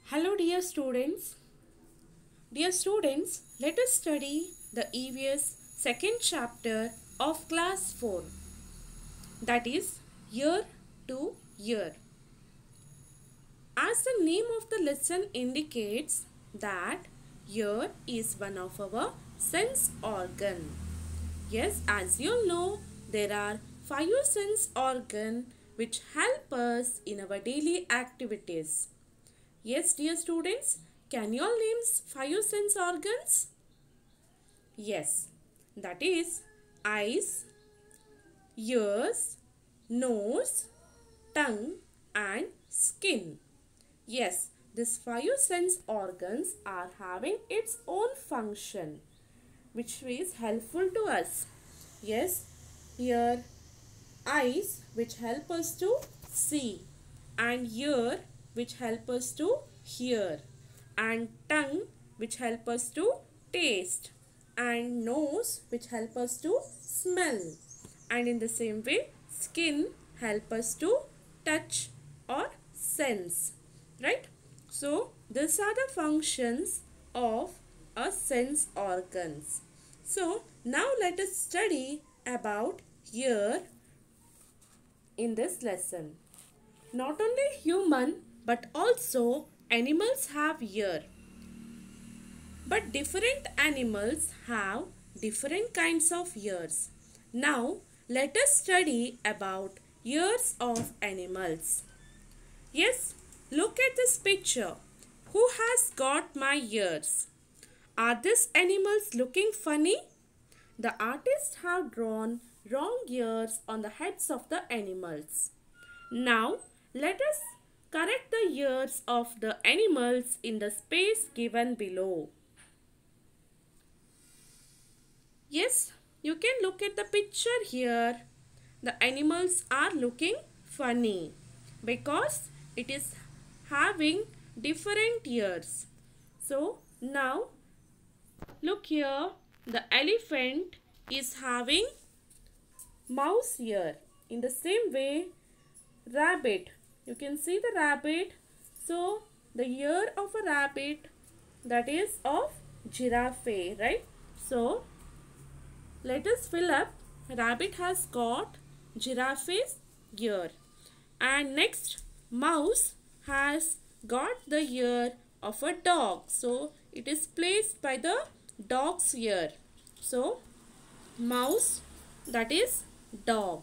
Hello dear students. Dear students, let us study the EVS second chapter of class 4, that is year to year. As the name of the lesson indicates that ear is one of our sense organ. Yes, as you know, there are 5 sense organ which help us in our daily activities. Yes, dear students, can you all name 5 sense organs? Yes, that is eyes, ears, nose, tongue and skin. Yes, these 5 sense organs are having its own function which is helpful to us. Yes, here eyes which help us to see, and ear which help us to hear, and tongue which help us to taste, and nose which help us to smell, and in the same way skin help us to touch or sense, right? So these are the functions of a sense organs. So now let us study about ear in this lesson. Not only human but also animals have ear. But different animals have different kinds of ears. Now let us study about ears of animals. Yes, look at this picture. Who has got my ears? Are these animals looking funny? The artists have drawn wrong ears on the heads of the animals. Now, let us correct the ears of the animals in the space given below. Yes, you can look at the picture here. The animals are looking funny because it is having different ears. So, now look here, the elephant is having mouse ear. In the same way, rabbit, you can see the rabbit. So the ear of a rabbit, that is of giraffe, right? So let us fill up. Rabbit has got giraffe's ear, and next mouse has got the ear of a dog. So it is placed by the dog's ear. So mouse, that is dog.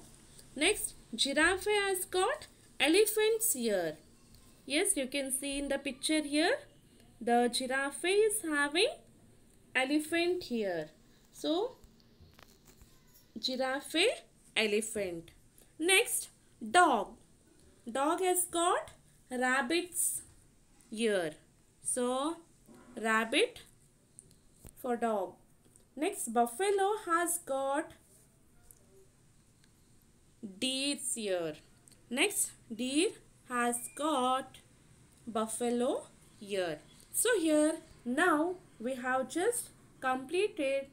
Next, giraffe has got elephant's ear. Yes, you can see in the picture here, the giraffe is having elephant ear. So giraffe, elephant. Next, dog. Dog has got rabbit's ear. So rabbit for dog. Next, buffalo has got deer's ear. Next, deer has got buffalo ear. So here now we have just completed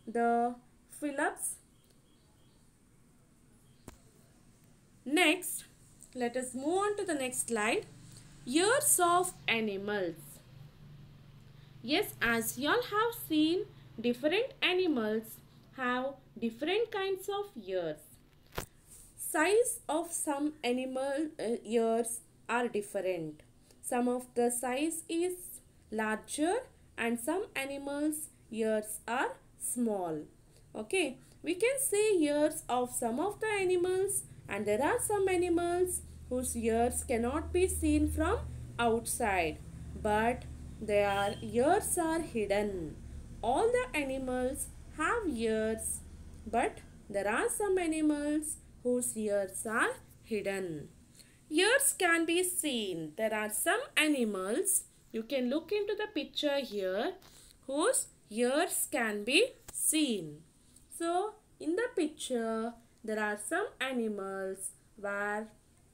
the fill-ups. Next, let us move on to the next slide. Ears of animals. Yes, as you all have seen, different animals have different kinds of ears. Size of some animal ears are different. Some of the size is larger and some animals ears are small. Okay, we can see ears of some of the animals, and there are some animals whose ears cannot be seen from outside, but their ears are hidden. All the animals have ears, but there are some animals whose ears are hidden. Ears can be seen. There are some animals, you can look into the picture here, whose ears can be seen. So in the picture there are some animals where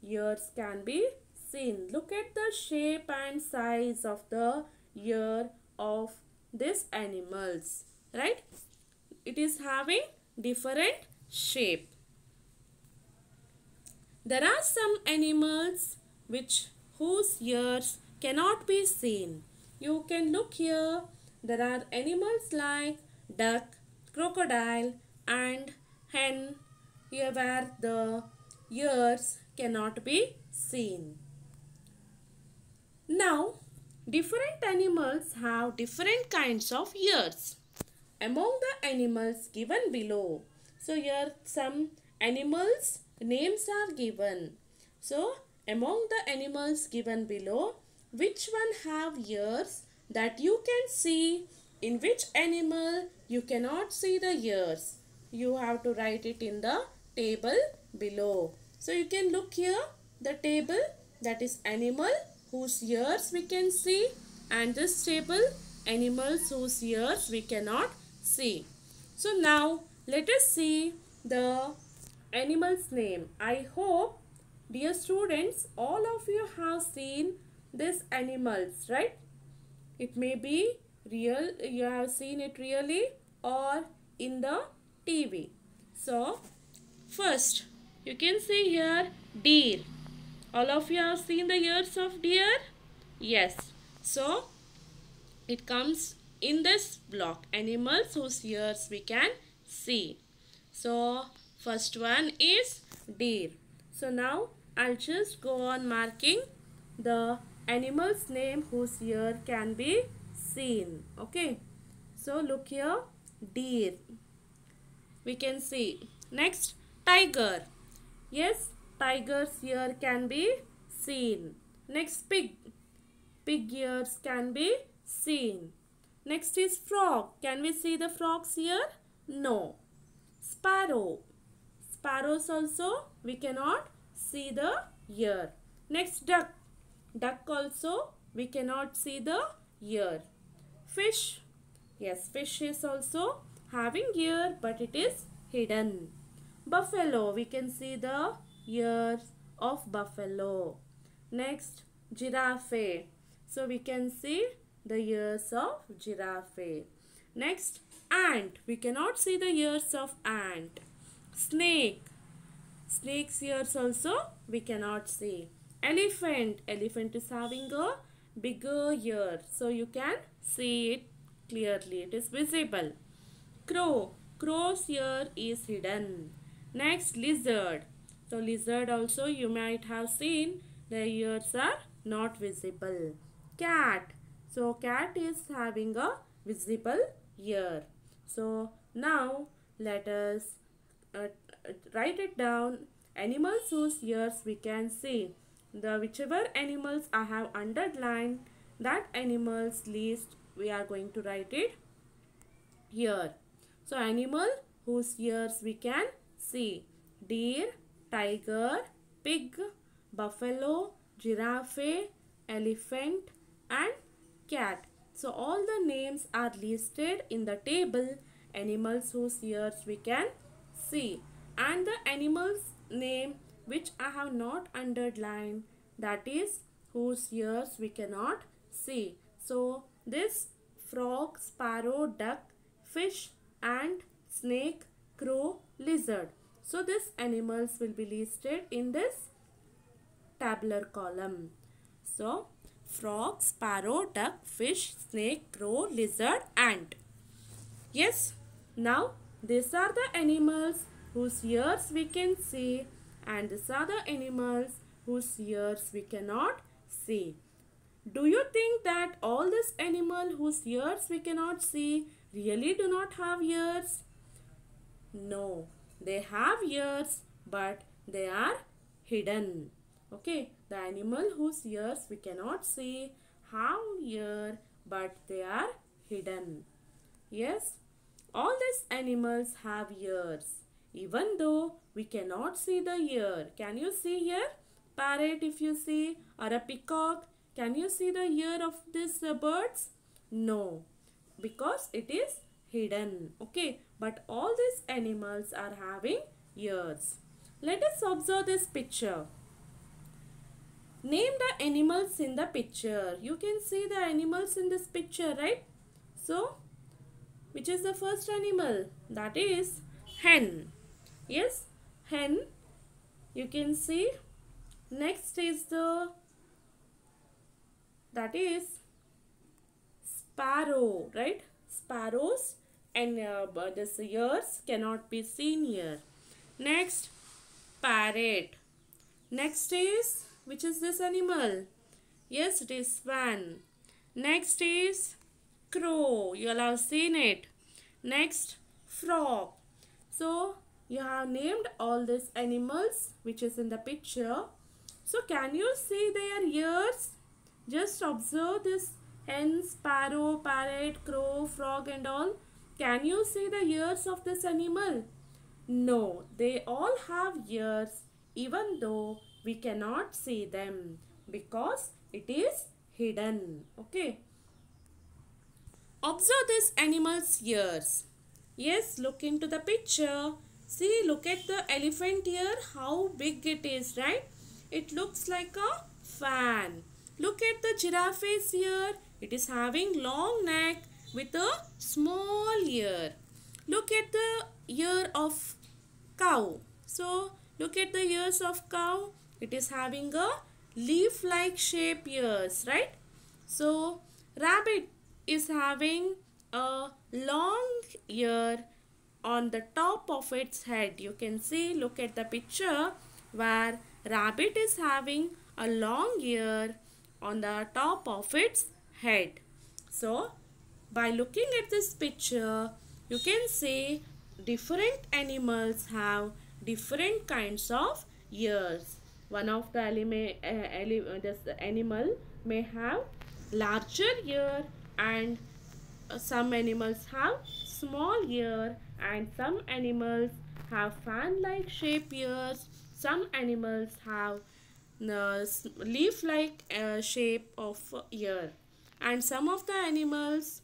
ears can be seen. Look at the shape and size of the ear of these animals, right? It is having different shape. There are some animals whose ears cannot be seen. You can look here. There are animals like duck, crocodile and hen here where the ears cannot be seen. Now, different animals have different kinds of ears. Among the animals given below, so here some animals names are given. So, among the animals given below, which one have ears that you can see? In which animal you cannot see the ears? You have to write it in the table below. So, you can look here the table, that is animal whose ears we can see, and this table animals whose ears we cannot see. So now let us see the animal's name. I hope, dear students, all of you have seen these animals, right? It may be real, you have seen it really, or in the TV. So first you can see here deer. All of you have seen the ears of deer? Yes. So it comes in this block, animals whose ears we can see. So first one is deer. So now I'll just go on marking the animal's name whose ear can be seen. Okay. So look here, deer. We can see. Next, tiger. Yes, tiger's ear can be seen. Next, pig. Pig ears can be seen. Next is frog. Can we see the frog's ear? No. Sparrow. Sparrows also we cannot see the ear. Next, duck. Duck also we cannot see the ear. Fish. Yes, fish is also having ear but it is hidden. Buffalo. We can see the ears of buffalo. Next, giraffe. So we can see the ears of giraffe. Next, ant. We cannot see the ears of ant. Snake. Snake's ears also we cannot see. Elephant. Elephant is having a bigger ear. So you can see it clearly. It is visible. Crow. Crow's ear is hidden. Next, lizard. So lizard also you might have seen the ears are not visible. Cat. So cat is having a visible ear. So now let us write it down. Animals whose ears we can see. The whichever animals I have underlined, that animals list we are going to write it here. So animal whose ears we can see. Deer, tiger, pig, buffalo, giraffe, elephant and cat. So all the names are listed in the table animals whose ears we can see. And the animal's name which I have not underlined, that is whose ears we cannot see. So this frog, sparrow, duck, fish, ant, snake, crow, lizard. So these animals will be listed in this tabular column. So frog, sparrow, duck, fish, snake, crow, lizard, ant. Yes, now these are the animals whose ears we can see and these are the animals whose ears we cannot see. Do you think that all these animals whose ears we cannot see really do not have ears? No, they have ears but they are hidden. Okay, the animal whose ears we cannot see have ear but they are hidden. Yes, all these animals have ears even though we cannot see the ear. Can you see here? Parrot if you see, or a peacock. Can you see the ear of these birds? No, because it is hidden. Okay, but all these animals are having ears. Let us observe this picture. Name the animals in the picture. You can see the animals in this picture, right? So, which is the first animal? That is hen. Yes, hen. You can see. Next is that that is sparrow, right? Sparrows and this ears cannot be seen here. Next, parrot. Next is, which is this animal? Yes, it is swan. Next is crow. You all have seen it. Next, frog. So you have named all these animals which is in the picture. So can you see their ears? Just observe this hen, sparrow, parrot, crow, frog and all. Can you see the ears of this animal? No, they all have ears even though we cannot see them because it is hidden. Okay. Observe this animal's ears. Yes, look into the picture. See, look at the elephant ear, how big it is, right? It looks like a fan. Look at the giraffe's ear. It is having long neck with a small ear. Look at the ear of cow. So, look at the ears of cow. It is having a leaf-like shape ears, right? So, rabbit is having a long ear on the top of its head. You can see, look at the picture where rabbit is having a long ear on the top of its head. So, by looking at this picture, you can see different animals have different kinds of ears. One of the this animal may have larger ear and some animals have small ear and some animals have fan-like shape ears. Some animals have leaf-like shape of ear and some of the animals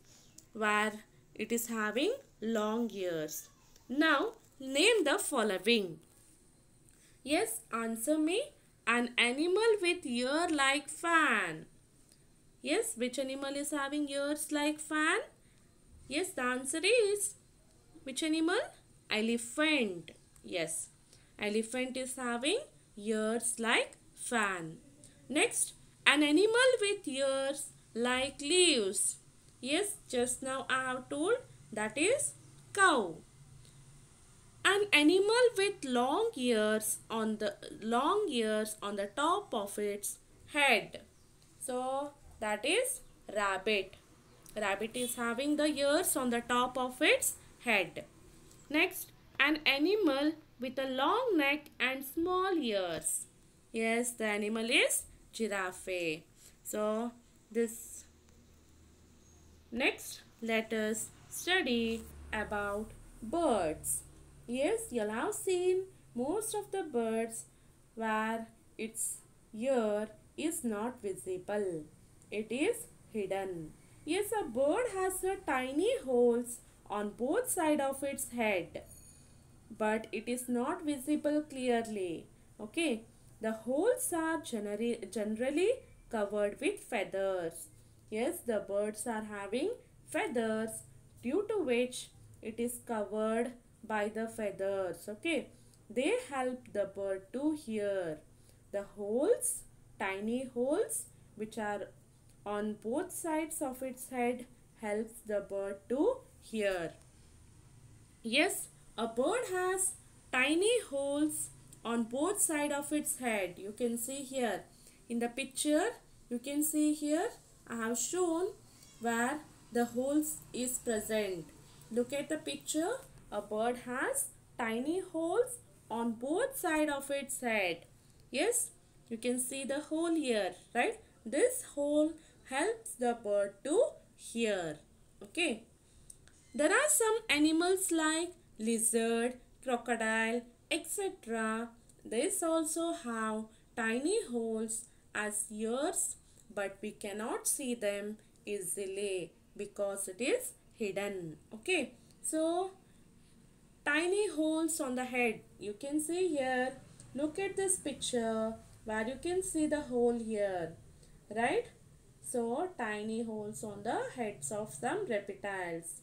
where it is having long ears. Now name the following. Yes, answer me. An animal with ear like fan. Yes, which animal is having ears like fan? Yes, the answer is which animal? Elephant. Yes, elephant is having ears like fan. Next, an animal with ears like leaves. Yes, just now I have told that is cow. An animal with long ears on the top of its head. So that is rabbit. Rabbit is having the ears on the top of its head. Next, an animal with a long neck and small ears. Yes, the animal is giraffe. So this next let us study about birds. Yes, you'll have seen most of the birds where its ear is not visible. It is hidden. Yes, a bird has a tiny holes on both sides of its head, but it is not visible clearly. Okay, the holes are generally covered with feathers. Yes, the birds are having feathers due to which it is covered by the feathers. Okay, they help the bird to hear. The holes, tiny holes which are on both sides of its head helps the bird to hear. Yes, a bird has tiny holes on both sides of its head. You can see here in the picture. You can see here I have shown where the holes is present. Look at the picture. A bird has tiny holes on both sides of its head. Yes, you can see the hole here, right? This hole helps the bird to hear. Okay. There are some animals like lizard, crocodile, etc. These also have tiny holes as ears, but we cannot see them easily because it is hidden. Okay, so tiny holes on the head. You can see here. Look at this picture where you can see the hole here, right? So tiny holes on the heads of some reptiles.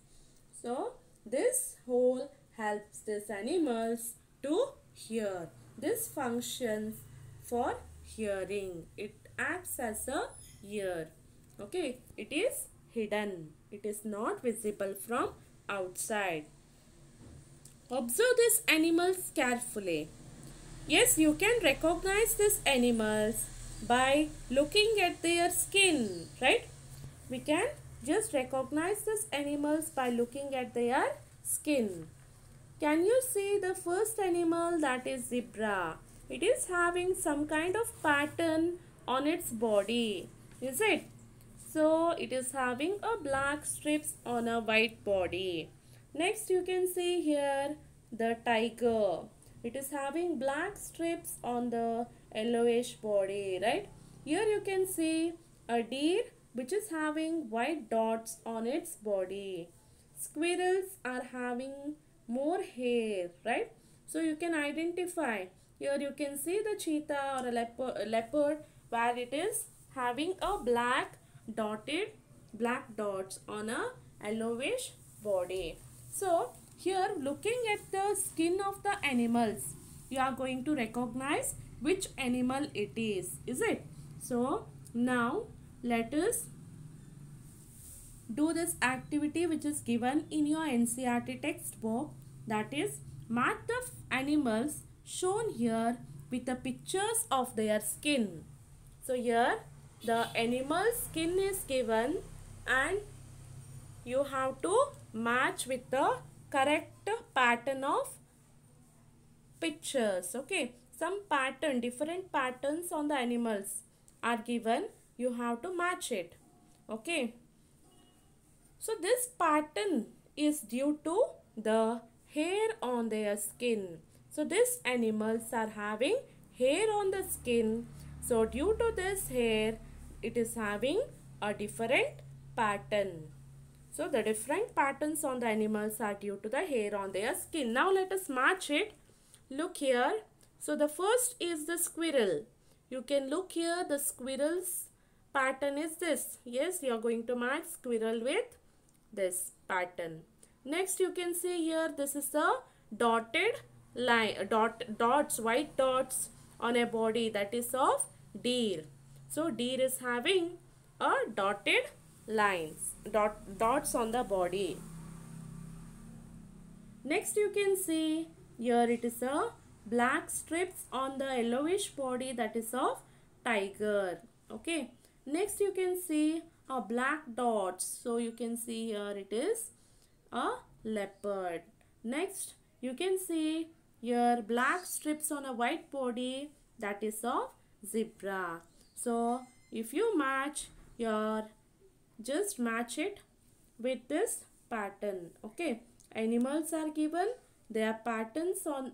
So this hole helps these animals to hear. This functions for hearing. It acts as a ear. Okay, it is hidden. It is not visible from outside. Observe these animals carefully. Yes, you can recognize these animals by looking at their skin, right? We can just recognize these animals by looking at their skin. Can you see the first animal, that is zebra? It is having some kind of pattern on its body, is it? So it is having a black strips on a white body. Next you can see here the tiger. It is having black strips on the yellowish body, right? Here you can see a deer which is having white dots on its body. Squirrels are having more hair, right? So you can identify. Here you can see the cheetah or a leopard where it is having a black dots on a yellowish body. So here looking at the skin of the animals, you are going to recognize which animal it is it? So now let us do this activity which is given in your NCERT textbook, that is match the animals shown here with the pictures of their skin. So here the animal skin is given and you have to match with the correct pattern of pictures. Okay, some pattern, different patterns on the animals are given, you have to match it. Okay, so this pattern is due to the hair on their skin. So these animals are having hair on the skin. So due to this hair, it is having a different pattern. So the different patterns on the animals are due to the hair on their skin. Now let us match it. Look here. So the first is the squirrel. You can look here, the squirrel's pattern is this. Yes, you are going to match squirrel with this pattern. Next you can see here, this is the dotted line, dots, white dots on a body, that is of deer. So deer is having a dotted lines, dots on the body. Next you can see here, it is a black strips on the yellowish body, that is of tiger. Okay, next you can see a black dots, so you can see here it is a leopard. Next you can see here black strips on a white body, that is of zebra. So if you match your, just match it with this pattern. Okay, animals are given, their patterns on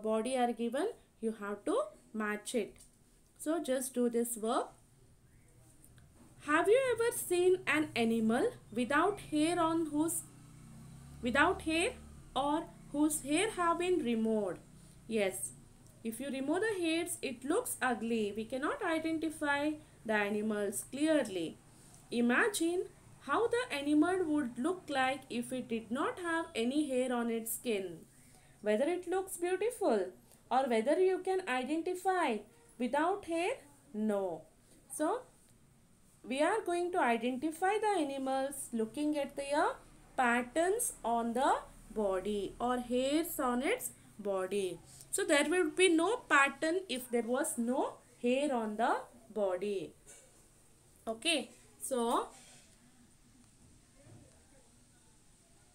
body are given, you have to match it. So just do this work. Have you ever seen an animal without hair or whose hair have been removed? Yes, if you remove the hairs, it looks ugly. We cannot identify the animals clearly. Imagine how the animal would look like if it did not have any hair on its skin. Whether it looks beautiful or whether you can identify without hair? No. So we are going to identify the animals looking at their patterns on the body or hairs on its body. So there will be no pattern if there was no hair on the body. Okay, so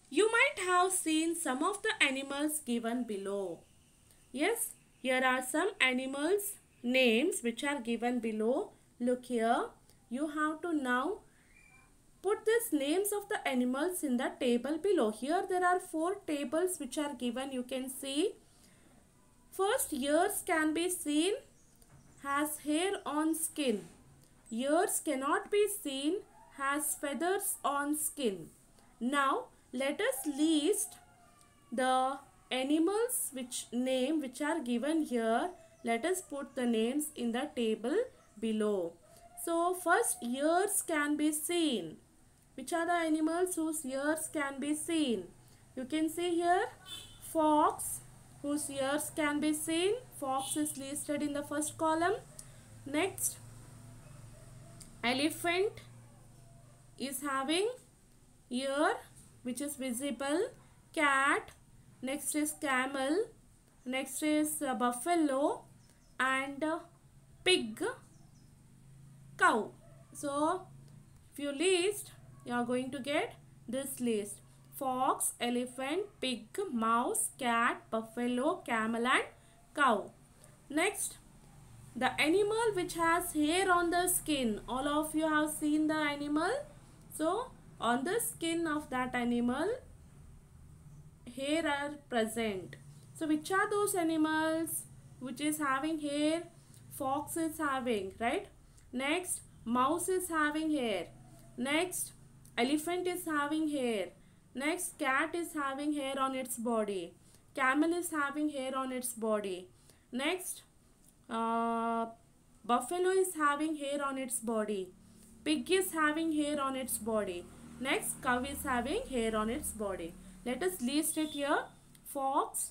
you might have seen some of the animals given below. Yes, here are some animals names which are given below. Look here. You have to now put these names of the animals in the table below. Here there are 4 tables which are given. You can see. First, ears can be seen has hair on skin. Ears cannot be seen has feathers on skin. Now let us list the animals which are given here. Let us put the names in the table below. So first, ears can be seen. Which are the animals whose ears can be seen? You can see here fox, whose ears can be seen. Fox is listed in the first column. Next, elephant, is having ear which is visible. Cat, next is camel, next is buffalo, and pig, cow. So if you list, you are going to get this list: fox, elephant, pig, mouse, cat, buffalo, camel, and cow. Next, the animal which has hair on the skin. All of you have seen the animal. So on the skin of that animal, hair are present. So which are those animals which is having hair? Fox is having, right? Next, mouse is having hair. Next, elephant is having hair. Next, cat is having hair on its body. Camel is having hair on its body. Next, uh, buffalo is having hair on its body. Pig is having hair on its body. Next, cow is having hair on its body. Let us list it here: fox,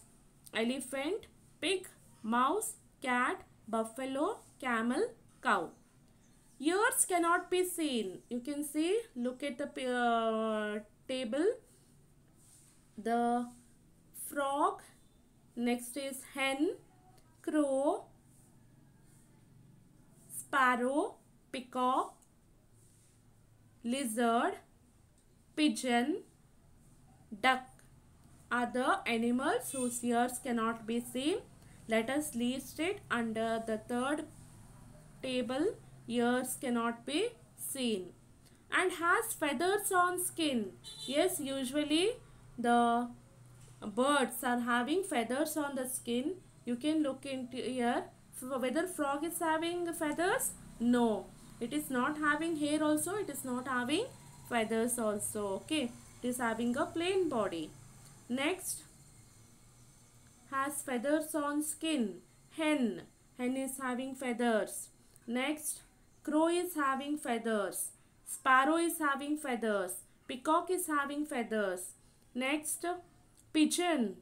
elephant, pig, mouse, cat, buffalo, camel, cow. Ears cannot be seen. You can see, look at the table. The frog, next is hen, crow, sparrow, peacock, lizard, pigeon, duck are the animals whose ears cannot be seen. Let us list it under the third table. Ears cannot be seen. And has feathers on skin. Yes, usually the birds are having feathers on the skin. You can look into here. Whether frog is having feathers? No. It is not having hair also. It is not having feathers also. Okay. It is having a plain body. Next, has feathers on skin. Hen. Hen is having feathers. Next, crow is having feathers. Sparrow is having feathers. Peacock is having feathers. Next, pigeon,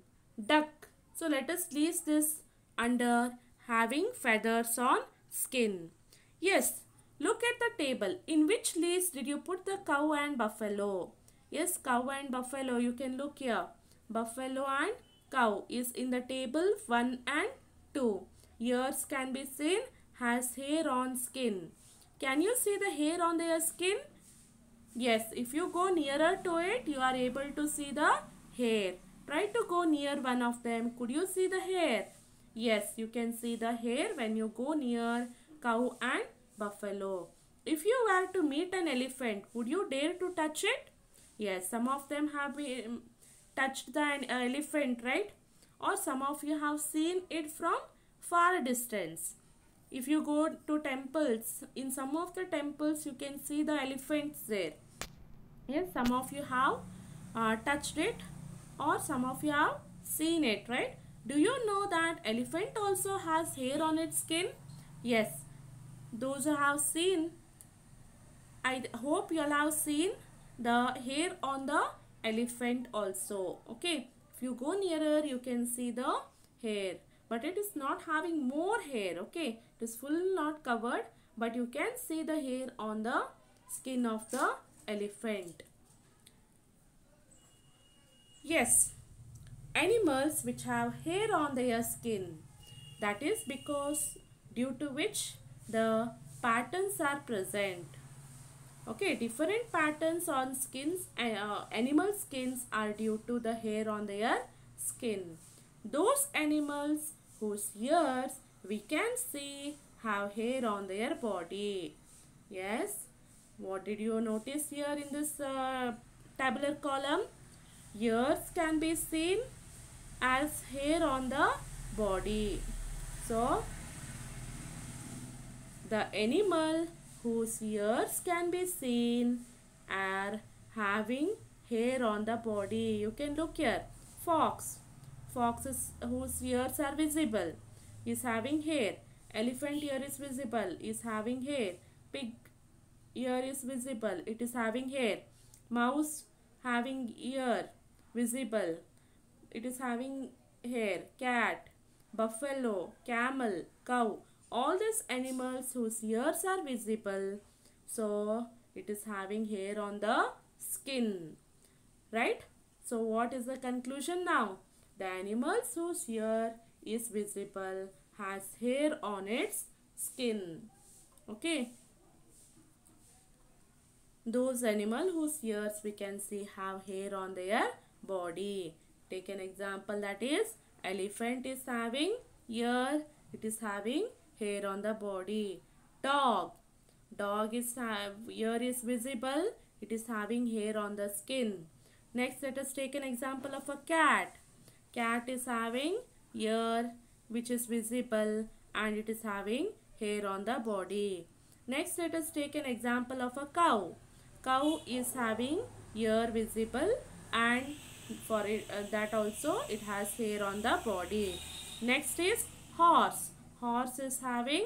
duck. So let us list this under having feathers on skin. Yes, look at the table. In which list did you put the cow and buffalo? Yes, cow and buffalo. You can look here. Buffalo and cow is in the table 1 and 2. Ears can be seen, has hair on skin. Can you see the hair on their skin? Yes, if you go nearer to it, you are able to see the hair. Try to go near one of them. Could you see the hair? Yes, you can see the hair when you go near cow and buffalo. If you were to meet an elephant, would you dare to touch it? Yes, some of them have touched the elephant, right? Or some of you have seen it from far distance. If you go to temples, in some of the temples you can see the elephants there. Yes, some of you have touched it, or some of you have seen it, right? Do you know that elephant also has hair on its skin? Yes, those who have seen, I hope you all have seen the hair on the elephant also. Okay, if you go nearer, you can see the hair, but it is not having more hair. Okay, it is full not covered, but you can see the hair on the skin of the elephant. Yes, animals which have hair on their skin, that is because due to which the patterns are present. Okay, different patterns on skins, animal skins are due to the hair on their skin. Those animals whose ears we can see have hair on their body. Yes, what did you notice here in this tabular column? Ears can be seen as hair on the body. So, the animal whose ears can be seen are having hair on the body. You can look here. Fox. Fox whose ears are visible is having hair. Elephant ear is visible, is having hair. Pig ear is visible, it is having hair. Mouse having ear visible, it is having hair. Cat, buffalo, camel, cow, all these animals whose ears are visible, so it is having hair on the skin, right? So what is the conclusion now? The animals whose ear is visible has hair on its skin. Okay. Those animals whose ears we can see have hair on their body. Take an example, that is elephant is having ear, it is having hair on the body. Dog, dog is ear is visible, it is having hair on the skin. Next, let us take an example of a cat. Cat is having ear which is visible and it is having hair on the body. Next, let us take an example of a cow. Cow is having ear visible and for it that also it has hair on the body. Next is horse. Horse is having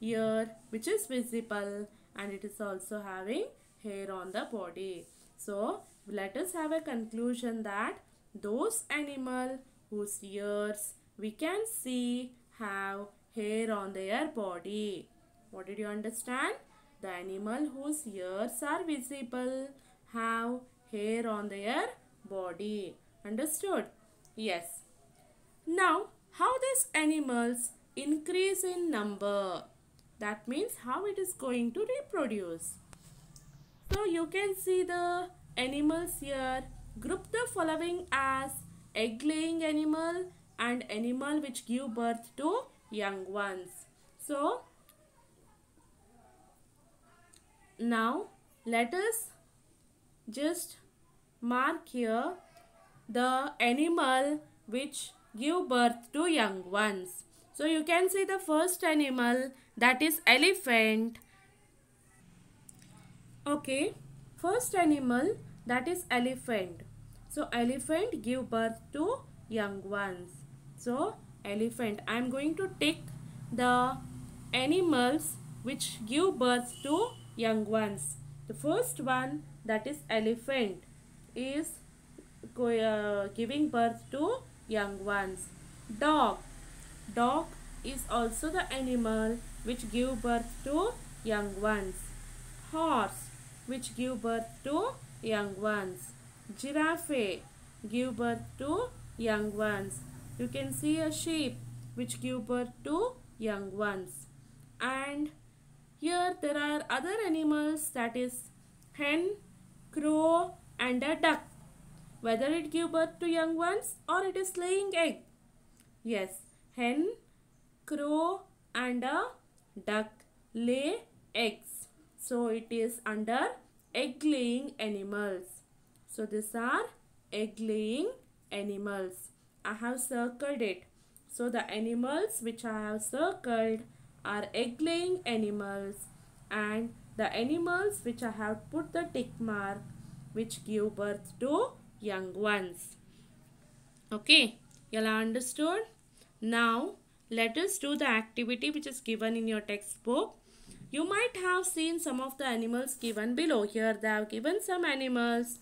ear which is visible and it is also having hair on the body. So let us have a conclusion that those animals whose ears we can see have hair on their body. What did you understand? The animal whose ears are visible have hair on their body. Understood? Yes. Now, how these animals increase in number? That means how it is going to reproduce. So you can see the animals here. Group the following as egg-laying animal and animal which give birth to young ones. So now let us just mark here the animal which give birth to young ones. So you can see the first animal, that is elephant. Okay, first animal, that is elephant. So elephant give birth to young ones. So elephant, I am going to take the animals which give birth to young ones. The first one, that is elephant, is giving birth to young ones. Dog, dog is also the animal which give birth to young ones. Horse, which give birth to young ones. Giraffe, give birth to young ones. You can see a sheep which give birth to young ones. And here there are other animals, that is hen, crow and a duck. Whether it give birth to young ones or it is laying egg. Yes, hen, crow and a duck lay eggs. So it is under egg laying animals. So these are egg laying animals. I have circled it. So the animals which I have circled are egg laying animals, and the animals which I have put the tick mark which give birth to young ones. Okay, you all understood? Now let us do the activity which is given in your textbook. You might have seen some of the animals given below. Here they have given some animals.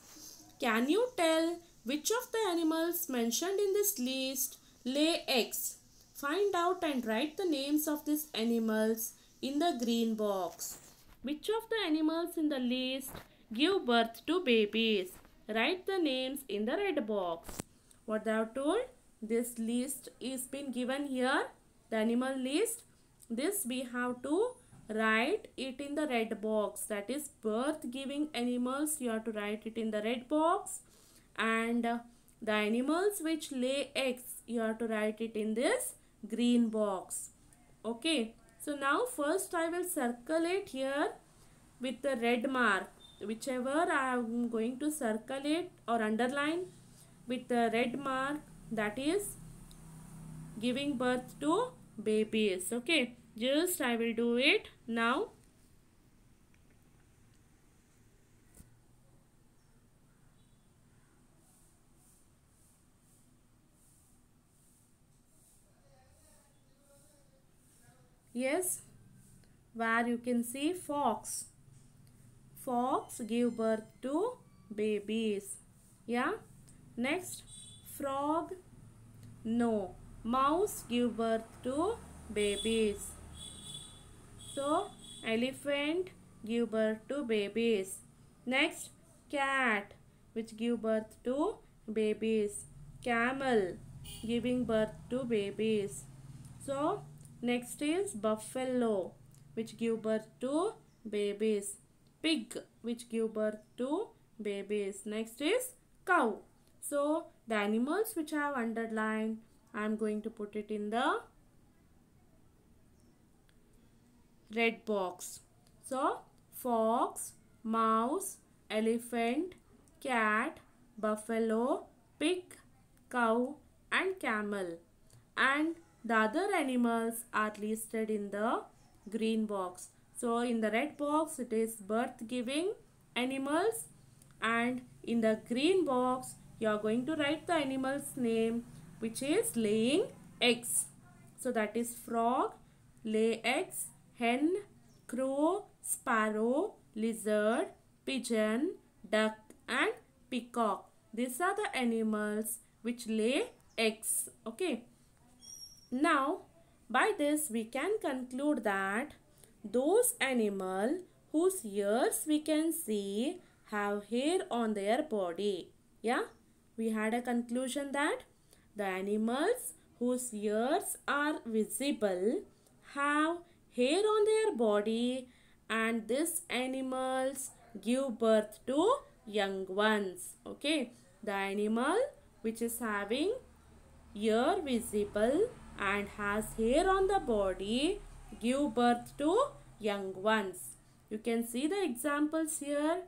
Can you tell which of the animals mentioned in this list lay eggs? Find out and write the names of these animals in the green box. Which of the animals in the list give birth to babies? Write the names in the red box. What they have told? This list is been given here. The animal list. This we have to write it in the red box. That is birth giving animals. You have to write it in the red box. And the animals which lay eggs, you have to write it in this green box. Okay. So now first I will circle it here with the red mark. Whichever I am going to circle it or underline with the red mark, that is giving birth to babies. Okay. Just I will do it now. Yes, where you can see fox. Fox give birth to babies. Yeah. Next, frog. No. Mouse give birth to babies. So, elephant, give birth to babies. Next, cat, which give birth to babies. Camel, giving birth to babies. So, next is buffalo, which give birth to babies. Pig, which give birth to babies. Next is cow. So, the animals which I have underlined, I am going to put it in the red box. So, fox, mouse, elephant, cat, buffalo, pig, cow and camel. And the other animals are listed in the green box. So, in the red box it is birth giving animals, and in the green box you are going to write the animal's name which is laying eggs. So, that is frog, lay eggs, hen, crow, sparrow, lizard, pigeon, duck and peacock. These are the animals which lay eggs. Okay. Now, by this we can conclude that those animals whose ears we can see have hair on their body. Yeah, we had a conclusion that the animals whose ears are visible have hair on their body, and these animals give birth to young ones. Okay, the animal which is having ear visible and has hair on the body give birth to young ones. You can see the examples here.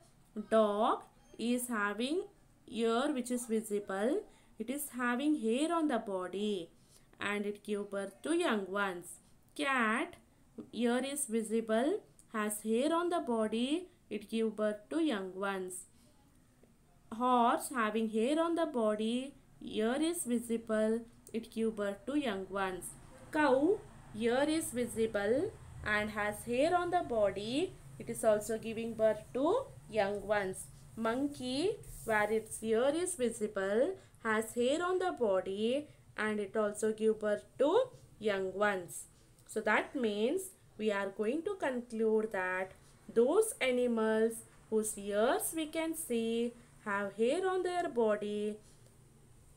Dog is having ear which is visible. It is having hair on the body and it give birth to young ones. Cat, ear is visible, has hair on the body, it give birth to young ones. Horse having hair on the body, ear is visible, it give birth to young ones. Cow, ear is visible and has hair on the body, it is also giving birth to young ones. Monkey, where its ear is visible, has hair on the body and it also give birth to young ones. So that means we are going to conclude that those animals whose ears we can see have hair on their body,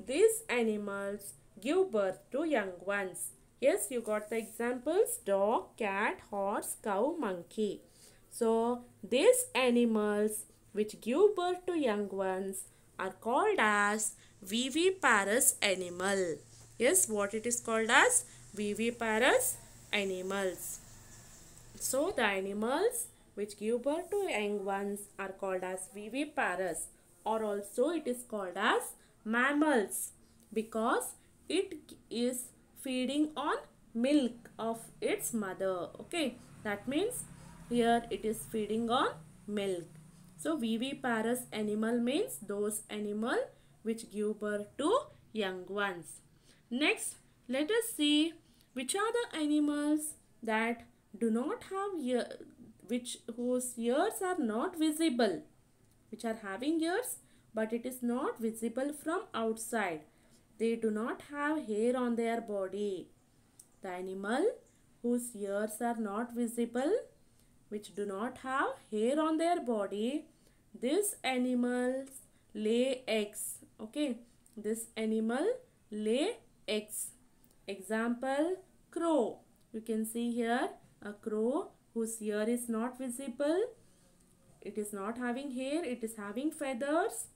these animals give birth to young ones. Yes, you got the examples: dog, cat, horse, cow, monkey. So, these animals which give birth to young ones are called as viviparous animal. Yes, what it is called as? Viviparous animals. So, the animals which give birth to young ones are called as viviparous, or also it is called as mammals, because it is feeding on milk of its mother. Okay, that means here it is feeding on milk. So, viviparous animal means those animal which give birth to young ones. Next, let us see which are the animals that do not have ear, whose ears are not visible, which are having ears but it is not visible from outside. They do not have hair on their body. The animal whose ears are not visible, which do not have hair on their body, these animals lay eggs. Okay, this animal lay eggs. Example, crow. You can see here a crow whose ear is not visible. It is not having hair, it is having feathers.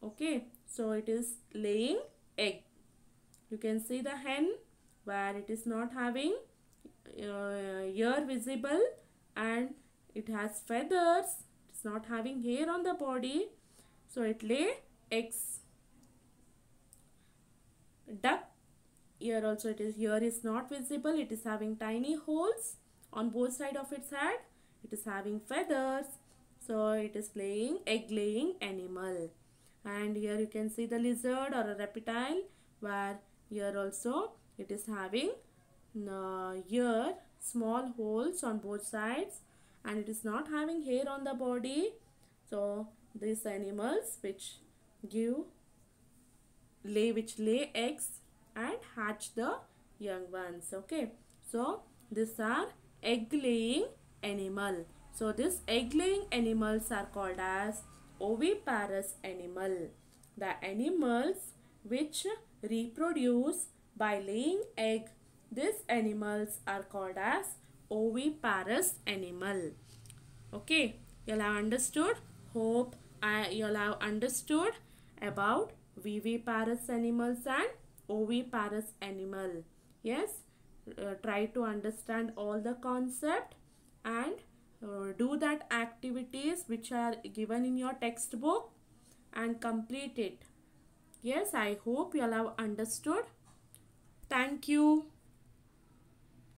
Okay, so it is laying egg. You can see the hen where it is not having ear visible and it has feathers. It is not having hair on the body, so it lay eggs. Duck, here also it is, ear is not visible, it is having tiny holes on both sides of its head. It is having feathers, so it is laying egg laying animal. And here you can see the lizard or a reptile where here also it is having ear, small holes on both sides, and it is not having hair on the body. So these animals which lay eggs and hatch the young ones. Okay, so these are egg laying animal. So these egg-laying animals are called as oviparous animal. The animals which reproduce by laying egg, these animals are called as oviparous animal. Okay, you'll have understood. Hope you'll have understood about viviparous animals and oviparous animal. Yes, try to understand all the concept and do that activities which are given in your textbook and complete it. Yes, I hope you'll have understood. Thank you.